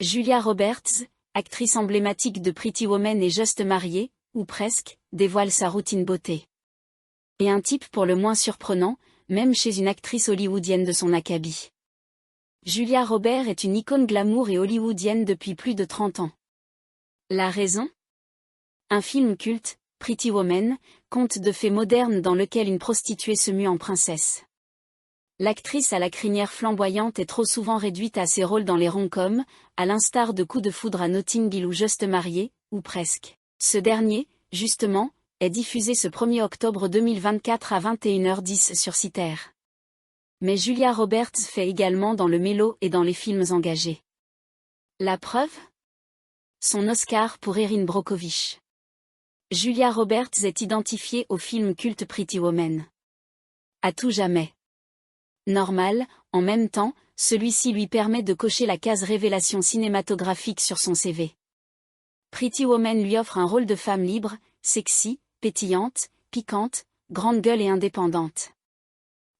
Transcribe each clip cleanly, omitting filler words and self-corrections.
Julia Roberts, actrice emblématique de Pretty Woman et Juste mariée, ou presque, dévoile sa routine beauté. Et un type pour le moins surprenant, même chez une actrice hollywoodienne de son acabit. Julia Roberts est une icône glamour et hollywoodienne depuis plus de 30 ans. La raison ? Un film culte, Pretty Woman, conte de fées modernes dans lequel une prostituée se mue en princesse. L'actrice à la crinière flamboyante est trop souvent réduite à ses rôles dans les rom-coms, à l'instar de Coup de foudre à Notting Hill ou Juste mariée, ou presque. Ce dernier, justement, est diffusé ce 1er octobre 2024 à 21h10 sur Citer. Mais Julia Roberts fait également dans le mélo et dans les films engagés. La preuve ? Son Oscar pour Erin Brockovich. Julia Roberts est identifiée au film culte Pretty Woman. À tout jamais. Normal, en même temps, celui-ci lui permet de cocher la case révélation cinématographique sur son CV. Pretty Woman lui offre un rôle de femme libre, sexy, pétillante, piquante, grande gueule et indépendante.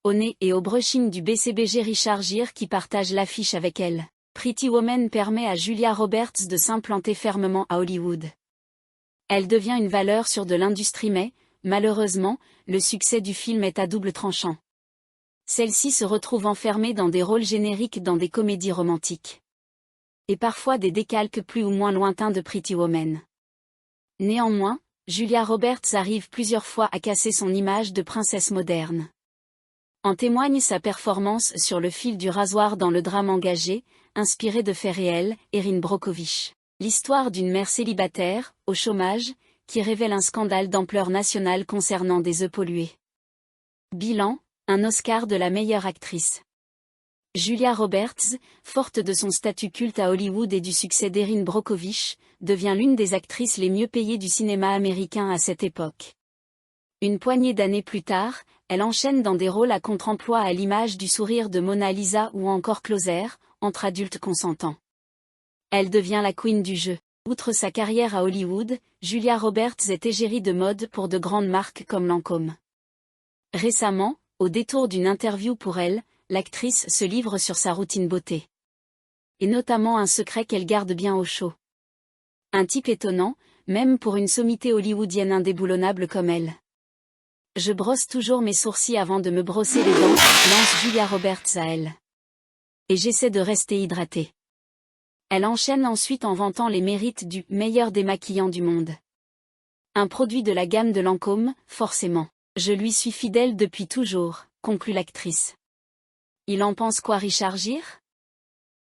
Au nez et au brushing du BCBG Richard Gere qui partage l'affiche avec elle, Pretty Woman permet à Julia Roberts de s'implanter fermement à Hollywood. Elle devient une valeur sûre de l'industrie mais, malheureusement, le succès du film est à double tranchant. Celle-ci se retrouve enfermée dans des rôles génériques dans des comédies romantiques. Et parfois des décalques plus ou moins lointains de Pretty Woman. Néanmoins, Julia Roberts arrive plusieurs fois à casser son image de princesse moderne. En témoigne sa performance sur le fil du rasoir dans le drame engagé, inspiré de faits réels, Erin Brockovich. L'histoire d'une mère célibataire, au chômage, qui révèle un scandale d'ampleur nationale concernant des œufs pollués. Bilan, un Oscar de la meilleure actrice. Julia Roberts, forte de son statut culte à Hollywood et du succès d'Erin Brockovich, devient l'une des actrices les mieux payées du cinéma américain à cette époque. Une poignée d'années plus tard, elle enchaîne dans des rôles à contre-emploi à l'image du sourire de Mona Lisa ou encore Closer, entre adultes consentants. Elle devient la queen du jeu. Outre sa carrière à Hollywood, Julia Roberts est égérie de mode pour de grandes marques comme Lancôme. Récemment, au détour d'une interview pour elle, l'actrice se livre sur sa routine beauté. Et notamment un secret qu'elle garde bien au chaud. Un type étonnant, même pour une sommité hollywoodienne indéboulonnable comme elle. Je brosse toujours mes sourcils avant de me brosser les dents, lance Julia Roberts à elle. Et j'essaie de rester hydratée. Elle enchaîne ensuite en vantant les mérites du meilleur démaquillant du monde. Un produit de la gamme de Lancôme, forcément. Je lui suis fidèle depuis toujours, conclut l'actrice. Il en pense quoi Richard Gere ?